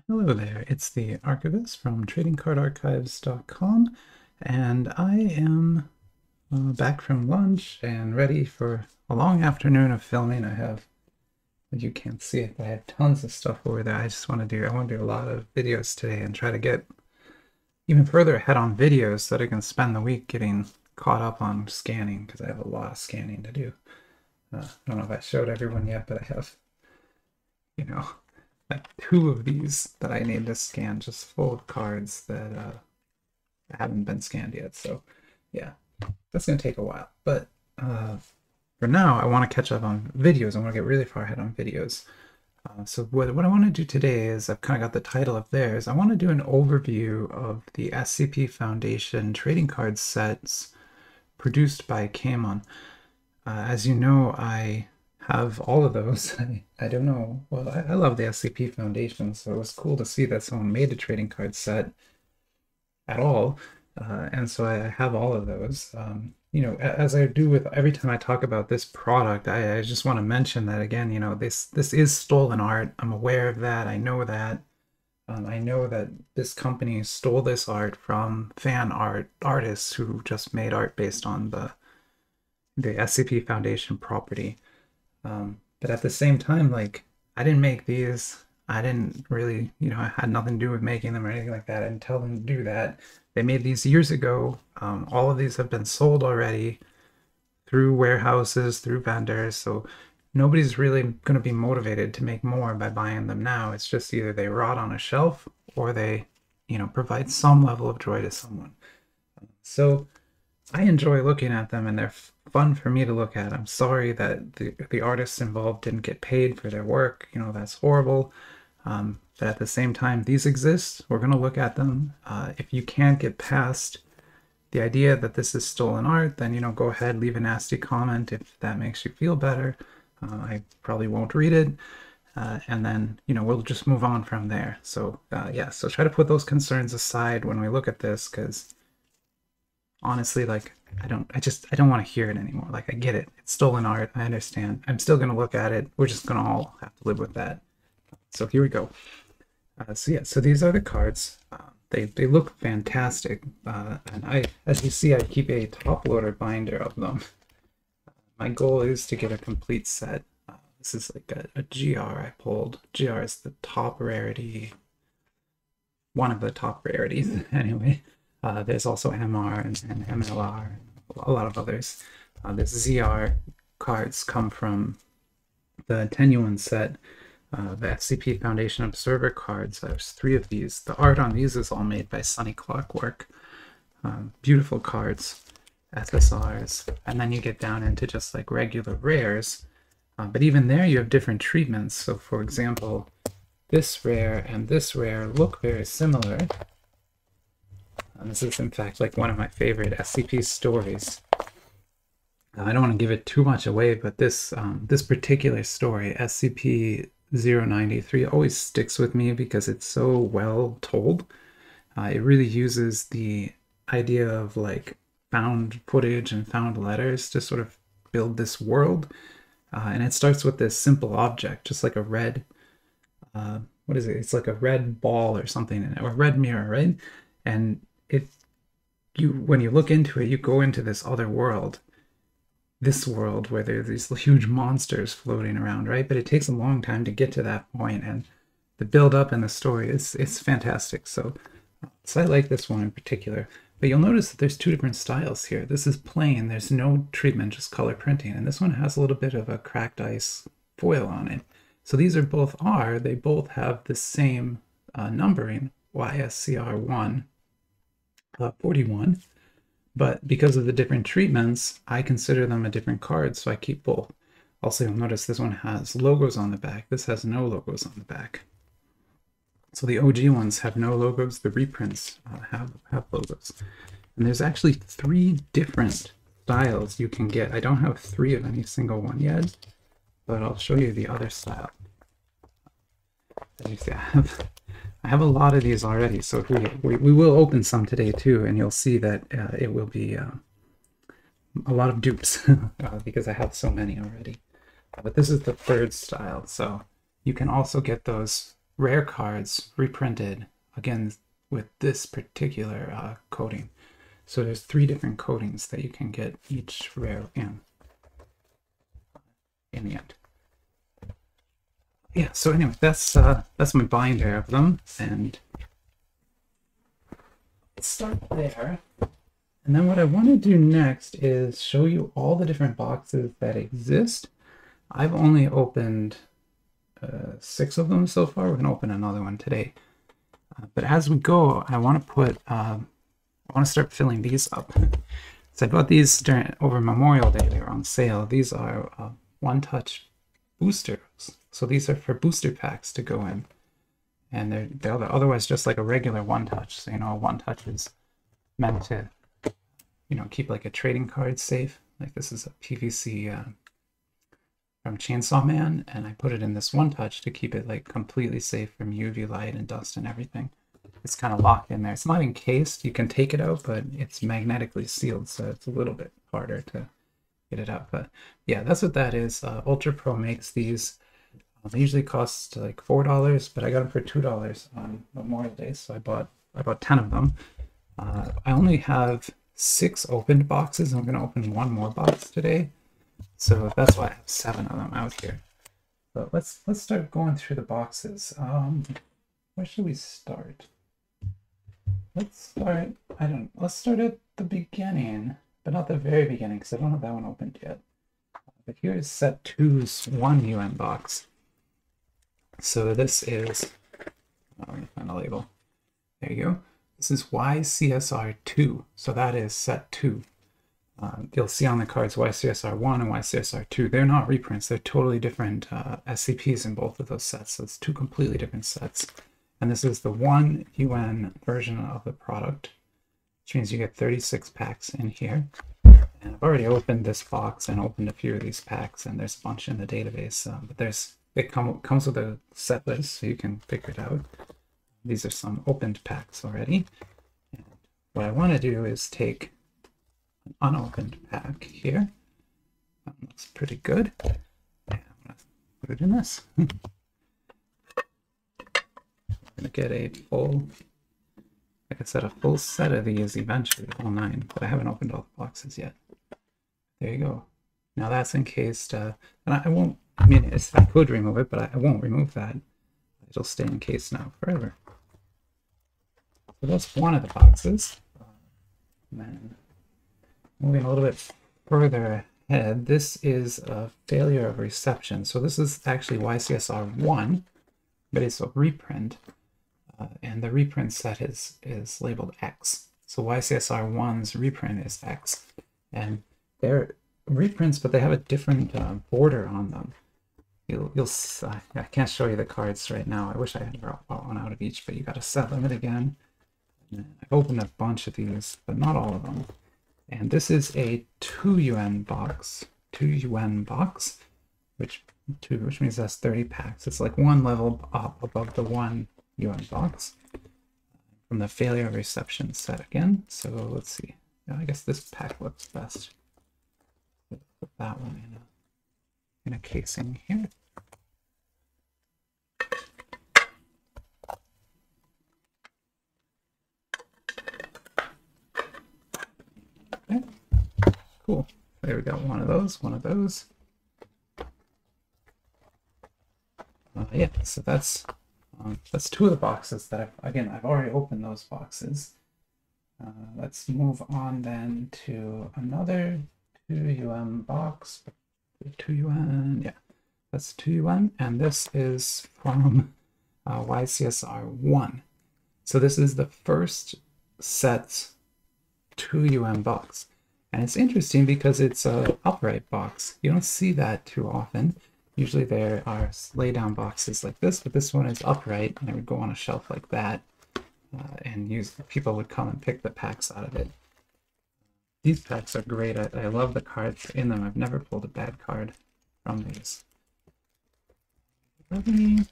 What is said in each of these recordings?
Hello there, it's the Archivist from tradingcardarchives.com, and I am back from lunch and ready for a long afternoon of filming. You can't see it, but I have tons of stuff over there. I want to do a lot of videos today and try to get even further ahead on videos so that I can spend the week getting caught up on scanning, because I have a lot of scanning to do. I don't know if I showed everyone yet, but I have, you know, like two of these that I need to scan, just full of cards that haven't been scanned yet. So yeah, that's gonna take a while. But for now, I want to catch up on videos. I want to get really far ahead on videos. So what I want to do today is, I've kind of got the title up there, is I want to do an overview of the SCP Foundation trading card sets produced by Camon. As you know, I have all of those. I don't know. Well, I love the SCP Foundation, so it was cool to see that someone made a trading card set at all. And so I have all of those. As I do with every time I talk about this product, I just want to mention that again, this is stolen art. I'm aware of that. I know that. I know that this company stole this art from fan artists who just made art based on the SCP Foundation property. But at the same time, like, I didn't make these. I didn't really, I had nothing to do with making them or anything like that. I didn't tell them to do that. They made these years ago. All of these have been sold already through warehouses, through vendors. So nobody's really going to be motivated to make more by buying them now. It's just either they rot on a shelf or they, provide some level of joy to someone. So I enjoy looking at them, and they're fun for me to look at. I'm sorry that the artists involved didn't get paid for their work. That's horrible. But at the same time, these exist. We're going to look at them. If you can't get past the idea that this is stolen art, then, go ahead, leave a nasty comment if that makes you feel better. I probably won't read it. And then, we'll just move on from there. So, yeah, so try to put those concerns aside when we look at this, because honestly, like, I don't want to hear it anymore. Like, I get it. It's stolen art. I understand. I'm still going to look at it. We're just going to all have to live with that. So here we go. So these are the cards. They look fantastic. And as you see, I keep a top loader binder of them. My goal is to get a complete set. This is like a GR I pulled. GR is the top rarity. One of the top rarities, anyway. There's also MR and MLR, and a lot of others. The ZR cards come from the Tenuan set, the SCP Foundation Observer cards. There's 3 of these. The art on these is all made by Sunny Clockwork. Beautiful cards, SSRs, and then you get down into just like regular rares. But even there you have different treatments. So for example, this rare and this rare look very similar. This is, in fact, like one of my favorite SCP stories. I don't want to give it too much away, but this particular story, SCP-093, always sticks with me because it's so well told. It really uses the idea of like found footage and found letters to sort of build this world. And it starts with this simple object, just like a red, what is it? It's like a red ball or something, or a red mirror, right? And when you look into it, you go into this other world, this world where there's these huge monsters floating around, right? But it takes a long time to get to that point, and the build up in the story it's fantastic. So I like this one in particular. But you'll notice that there's 2 different styles here. This is plain, there's no treatment, just color printing, and this one has a little bit of a cracked ice foil on it. So these are both they both have the same numbering, YSCR1. 41, but because of the different treatments, I consider them a different card, so I keep both. Also, you'll notice this one has logos on the back. This has no logos on the back. So the OG ones have no logos. The reprints have logos. And there's actually 3 different styles you can get. I don't have 3 of any single one yet, but I'll show you the other style. As you see, I have a lot of these already, so we will open some today too, and you'll see that it will be a lot of dupes because I have so many already. But this is the 3rd style, so you can also get those rare cards reprinted, again, with this particular coating. So there's 3 different coatings that you can get each rare in the end. Yeah, so anyway, that's my binder of them, and let's start there. And then what I want to do next is show you all the different boxes that exist. I've only opened 6 of them so far. We're going to open another one today. But as we go, I want to start filling these up. So I bought these over Memorial Day. They were on sale. These are one-touch boosters. So these are for booster packs to go in. And they're otherwise just like a regular one-touch. So, a one-touch is meant to, keep like a trading card safe. Like this is a PVC from Chainsaw Man, and I put it in this one-touch to keep it like completely safe from UV light and dust and everything. It's kind of locked in there. It's not encased. You can take it out, but it's magnetically sealed, so it's a little bit harder to get it out. But yeah, that's what that is. Ultra Pro makes these. They usually cost like $4, but I got them for $2 on Memorial Day, so I bought 10 of them. I only have 6 opened boxes. I'm going to open 1 more box today, so that's why I have 7 of them out here. But let's start going through the boxes. Where should we start? Let's start at the beginning, but not the very beginning, because I don't have that one opened yet. But here is set 2's 1 UN box. So this is, let me find a label. There you go. This is YCSR2. So that is set 2. You'll see on the cards YCSR1 and YCSR2. They're not reprints. They're totally different SCPs in both of those sets. So it's 2 completely different sets. And this is the 1 UN version of the product, which means you get 36 packs in here. And I've already opened this box and opened a few of these packs, and there's a bunch in the database. But it comes with a set list, so you can figure it out. These are some opened packs already. And what I want to do is take an unopened pack here. That looks pretty good. And I'm going to put it in this. I'm going to get a full, like I said, a full set of these eventually, all 9, but I haven't opened all the boxes yet. There you go. Now that's encased, and I won't, I could remove it, but I won't remove that. It'll stay encased now forever. So that's one of the boxes. And then moving a little bit further ahead, this is a failure of reception. So this is actually YCSR1, but it's a reprint. And the reprint set is labeled X. So YCSR1's reprint is X. And they're reprints, but they have a different border on them. I can't show you the cards right now. I wish I had brought one out of each, but you got a set limit again. I've opened a bunch of these, but not all of them. And this is a 2 UN box, which means that's 30 packs. It's like 1 level up above the 1 UN box from the failure of reception set again. So let's see. Yeah, I guess this pack looks best. Put that one in a casing here. Okay, cool. There we got one of those. Yeah, so that's 2 of the boxes that I've already opened those boxes. Let's move on then to another 2 UN box. 2 UN, yeah, that's 2 UN, and this is from YCSR1. So this is the first set 2 UN box, and it's interesting because it's an upright box. You don't see that too often. Usually there are lay down boxes like this, but this one is upright, and it would go on a shelf like that, and people would come and pick the packs out of it. These packs are great. I love the cards in them. I've never pulled a bad card from these. Let me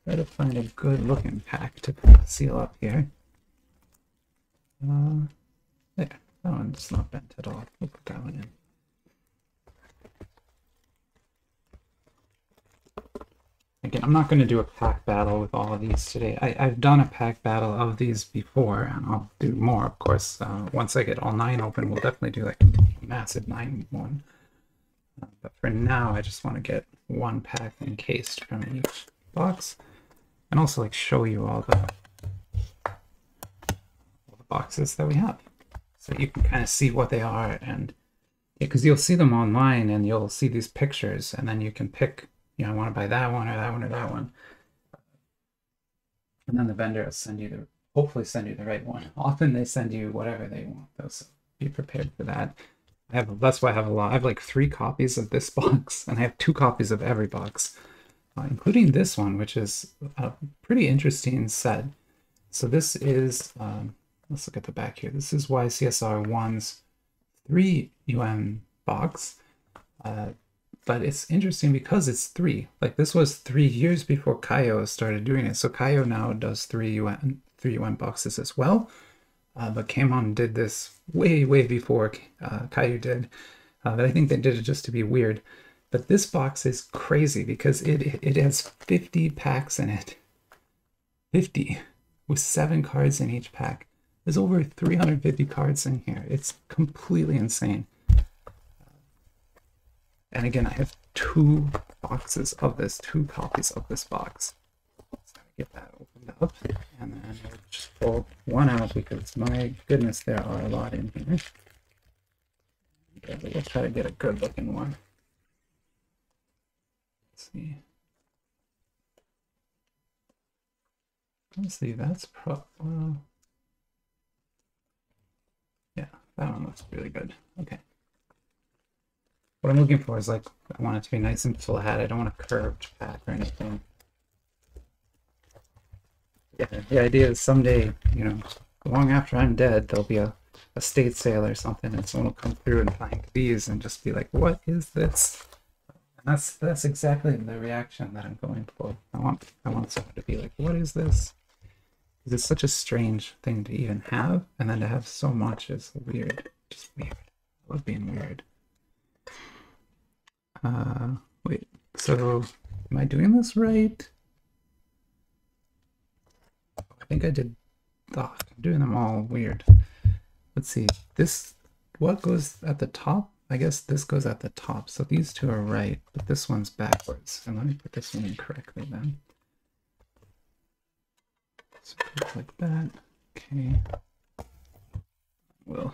try to find a good looking pack to seal up here. There, that one's not bent at all. We'll put that one in. Again, I'm not going to do a pack battle with all of these today. I've done a pack battle of these before, and I'll do more, of course. Once I get all 9 open, we'll definitely do like a massive 9 one. But for now, I just want to get 1 pack encased from each box, and also like show you all the boxes that we have, so you can kind of see what they are. And because you'll see them online and you'll see these pictures, and then you can pick, you know, I want to buy that one or that one or that one, and then the vendor will send you the, hopefully send you the right one. Often they send you whatever they want though, so be prepared for that. That's why I have a lot. I have like 3 copies of this box, and I have 2 copies of every box, including this one, which is a pretty interesting set. So this is let's look at the back here. This is YCSR1's 3 UN box, but it's interesting because it's 3. Like this was 3 years before Kaio started doing it. So Kaio now does 3 UN boxes as well, but Camon did this way before Kaio did. But I think they did it just to be weird. But this box is crazy because it has 50 packs in it. 50 with 7 cards in each pack. There's over 350 cards in here. It's completely insane. And again, I have 2 boxes of this, 2 copies of this box. So I get that opened up, and then I'll just pull 1 out because my goodness, there are a lot in here. Yeah, but we'll try to get a good looking one. Let's see. Let's see, that's yeah, that one looks really good. Okay. What I'm looking for is like, I want it to be nice and flat. I don't want a curved pack or anything. Yeah, the idea is someday, you know, long after I'm dead, there'll be a estate sale or something, and someone will come through and find these and just be like, what is this? And that's exactly the reaction that I'm going for. I want someone to be like, what is this? It's such a strange thing to even have, and then to have so much is weird. Just weird. I love being weird. Wait, so am I doing this right? I think I did. Oh, I'm doing them all weird. Let's see. This, what goes at the top? I guess this goes at the top. So these 2 are right, but this one's backwards. And let me put this one in correctly then. So like that. Okay. We'll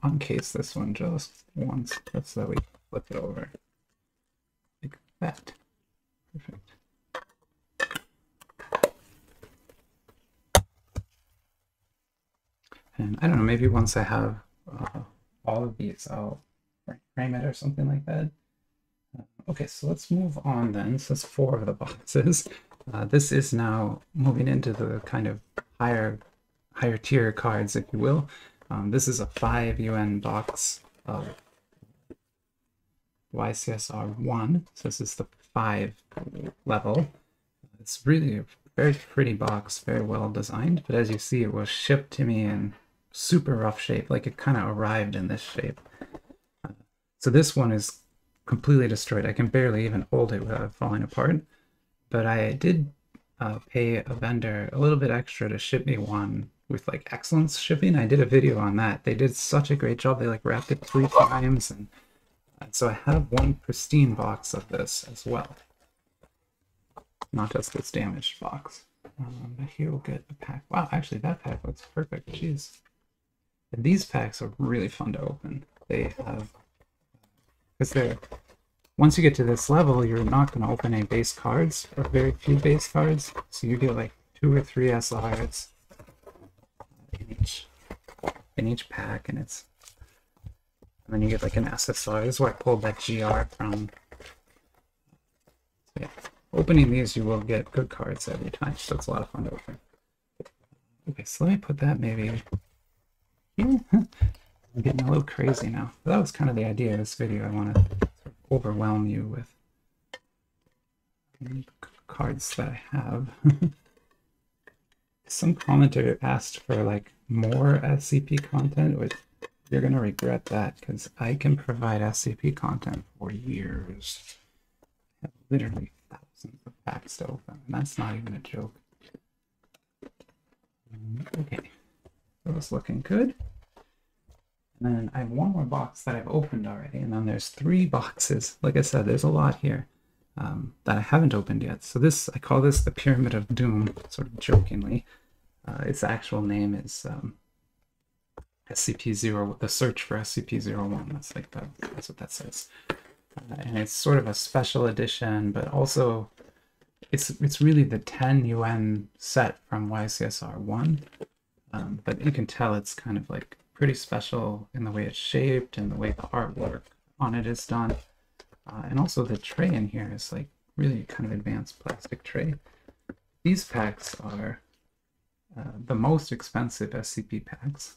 uncase this one just once. That's so we flip it over. Like that. Perfect. And I don't know, maybe once I have all of these, I'll frame it or something like that. Okay, so let's move on then. So that's 4 of the boxes. This is now moving into the kind of higher tier cards, if you will. This is a 5 UN box of YCSR1. So this is the 5 level. It's really a very pretty box, very well designed. But as you see, it was shipped to me in super rough shape. Like it kind of arrived in this shape. So this one is completely destroyed. I can barely even hold it without falling apart. But I did pay a vendor a little bit extra to ship me one with like excellence shipping. I did a video on that. They did such a great job. They like wrapped it 3 times, and so I have 1 pristine box of this as well. Not just this damaged box. But here we'll get a pack. Wow, actually that pack looks perfect. Jeez. And these packs are really fun to open. They have, because they're, once you get to this level, you're not going to open any base cards, or very few base cards. So you get like 2 or 3 SRs in each pack, and then you get like an SSR. This is where I pulled that GR from. So yeah, opening these, you will get good cards every time, so it's a lot of fun to open. Okay, so let me put that maybe here. I'm getting a little crazy now. But that was kind of the idea of this video. I want to sort of overwhelm you with cards that I have. Some commenter asked for like more SCP content, which you're going to regret that, because I can provide SCP content for years. I have literally of packs to open, and that's not even a joke. Okay, so it's looking good. And then I have one more box that I've opened already, and then there's 3 boxes. Like I said, there's a lot here that I haven't opened yet. So this, I call this the Pyramid of Doom, sort of jokingly. Its actual name is SCP-0, the search for SCP-01. That's like that's what that says. And it's sort of a special edition, but also it's really the 10 UN set from YCSR1. But you can tell it's kind of like pretty special in the way it's shaped and the way the artwork on it is done. And also the tray in here is like really kind of advanced plastic tray. These packs are the most expensive SCP packs,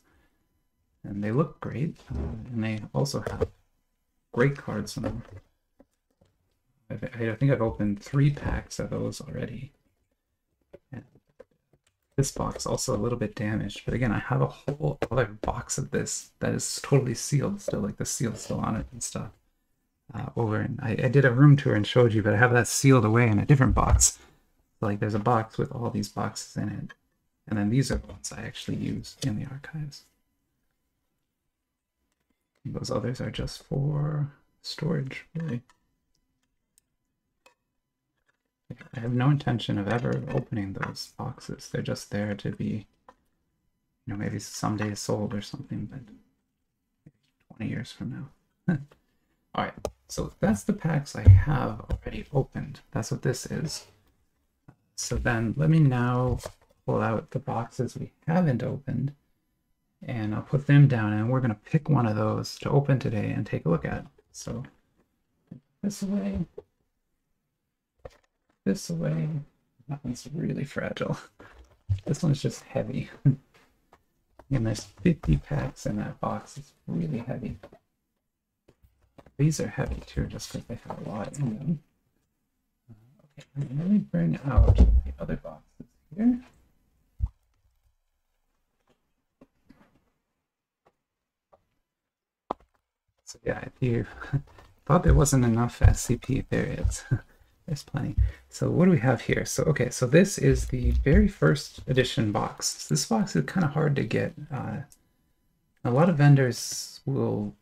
and they look great, and they also have great cards in them. I think I've opened 3 packs of those already. And this box also a little bit damaged, but again, I have a whole other box of this that is totally sealed still, like the seal's still on it and stuff. I did a room tour and showed you, but I have that sealed away in a different box. So, like, there's a box with all these boxes in it, and then these are the ones I actually use in the archives. Those others are just for storage, really. I have no intention of ever opening those boxes. They're just there to be, you know, maybe someday sold or something, but 20 years from now. All right, so that's the packs I have already opened. That's what this is. So then let me now pull out the boxes we haven't opened, and I'll put them down, and we're going to pick one of those to open today and take a look at. So this away. This away. That one's really fragile. This one's just heavy. And there's 50 packs in that box. It's really heavy. These are heavy too, just because they have a lot in them. Okay, let me bring out the other boxes here. So yeah, if you thought there wasn't enough SCP, there is. There's plenty. So what do we have here? So okay, so this is the very first edition box. This box is kind of hard to get. A lot of vendors will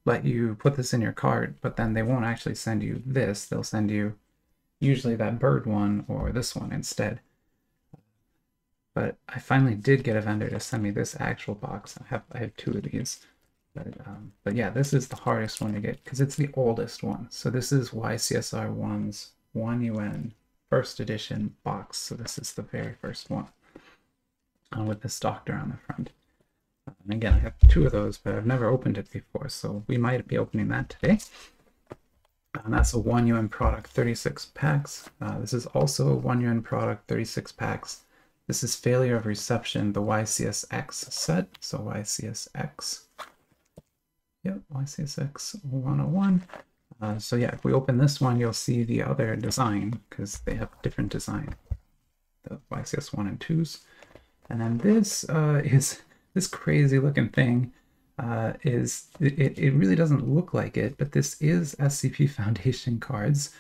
let you put this in your cart, but then they won't actually send you this. They'll send you usually that bird one or this one instead. But I finally did get a vendor to send me this actual box. I have 2 of these. But yeah, this is the hardest one to get because it's the oldest one. So this is YCSR1's 1 UN first edition box. So this is the very first one with this doctor on the front. And again, I have 2 of those, but I've never opened it before, so we might be opening that today. And that's a 1 UN product, 36 packs. This is also a 1 UN product, 36 packs. This is Failure of Reception, the YCSX set. So YCSX. Yep, YCSX 101. So yeah, if we open this one, you'll see the other design because they have different design. The YCS 1 and 2s. And then this is this crazy looking thing. It really doesn't look like it, but this is SCP Foundation cards.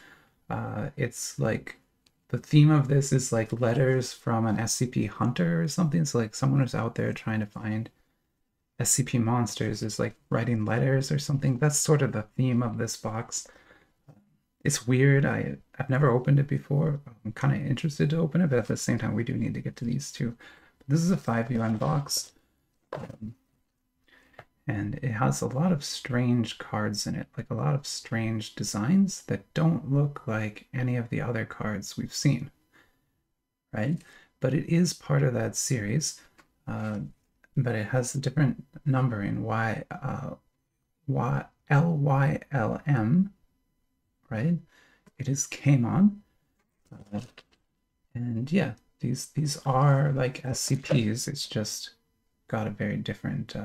It's like the theme of this is like letters from an SCP hunter or something. So like someone who's out there trying to find SCP monsters is like writing letters or something. That's sort of the theme of this box. It's weird. I've never opened it before. I'm kind of interested to open it, but at the same time, we do need to get to these 2. This is a 5 UN box. And it has a lot of strange cards in it, like a lot of strange designs that don't look like any of the other cards we've seen, right? But it is part of that series, but it has a different numbering, LYLM, right? It is Camon, and yeah, these are like SCPs. It's just got a very different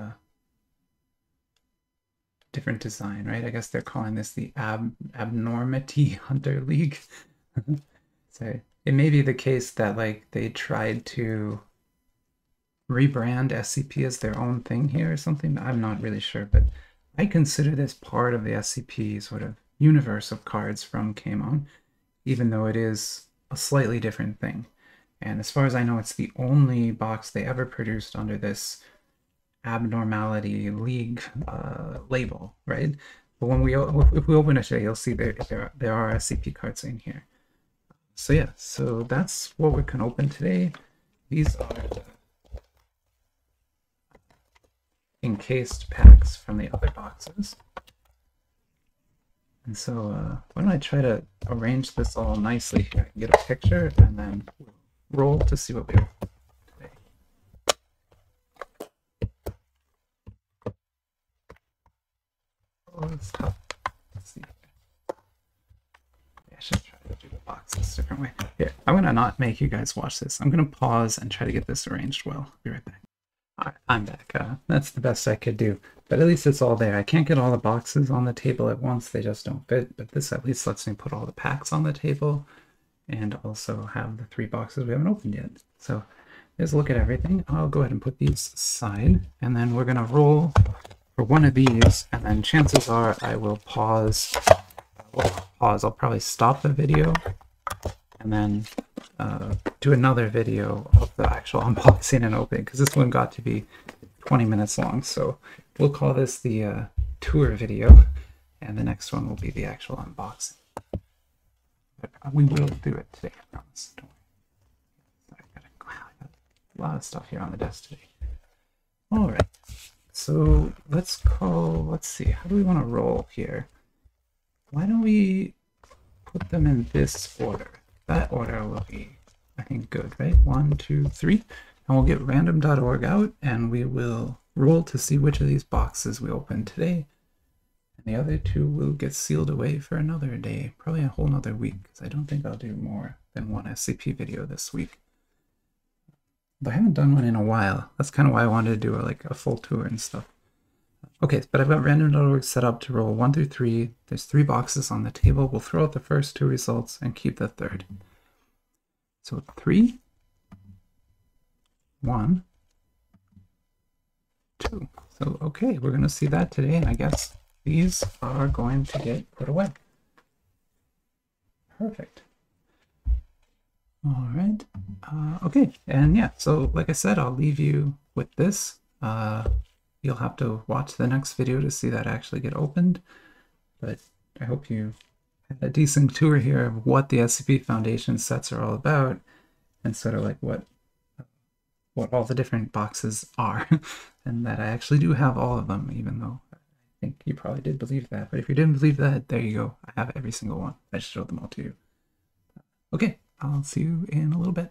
different design, right? I guess they're calling this the Abnormity Hunter League. So it may be the case that like they tried to rebrand SCP as their own thing here or something. I'm not really sure, but I consider this part of the SCP sort of universe of cards from Camon, even though it is a slightly different thing. And as far as I know, it's the only box they ever produced under this abnormality league label, right? But when if we open it today, you'll see there are SCP cards in here. So yeah, so that's what we can open today. These are the encased packs from the other boxes. And so why don't I try to arrange this all nicely here? I can get a picture and then roll to see what we open today. Oh, it's tough. Let's see. I should try to do the boxes a different way. Here, I'm gonna not make you guys watch this. I'm gonna pause and try to get this arranged well. Be right back. Alright, I'm back. That's the best I could do. But at least it's all there. I can't get all the boxes on the table at once. They just don't fit. But this at least lets me put all the packs on the table and also have the 3 boxes we haven't opened yet. So there's a look at everything. I'll go ahead and put these aside. And then we're going to roll for one of these. And then chances are I will pause. I'll probably stop the video and then do another video of the actual unboxing and opening, because this one got to be 20 minutes long. So we'll call this the tour video, and the next one will be the actual unboxing. But we will do it today, I promise. Don't worry. I got a lot of stuff here on the desk today. All right, so let's see, how do we want to roll here? Why don't we put them in this order? That order will be, I think, good, right? 1, 2, 3. And we'll get random.org out and we will roll to see which of these boxes we open today. And the other 2 will get sealed away for another day, probably a whole nother week, because I don't think I'll do more than 1 SCP video this week. But I haven't done one in a while. That's kind of why I wanted to do a full tour and stuff. Okay, but I've got random.org set up to roll 1 through 3. There's 3 boxes on the table. We'll throw out the first 2 results and keep the third. So 3, 1, 2. So okay, we're going to see that today, and I guess these are going to get put away. Perfect. All right. Okay, and yeah, so like I said, I'll leave you with this. You'll have to watch the next video to see that actually get opened, but I hope you had a decent tour here of what the SCP Foundation sets are all about, and sort of like what all the different boxes are, and that I actually do have all of them, even though I think you probably did believe that. But if you didn't believe that, there you go. I have every single one. I just showed them all to you. Okay, I'll see you in a little bit.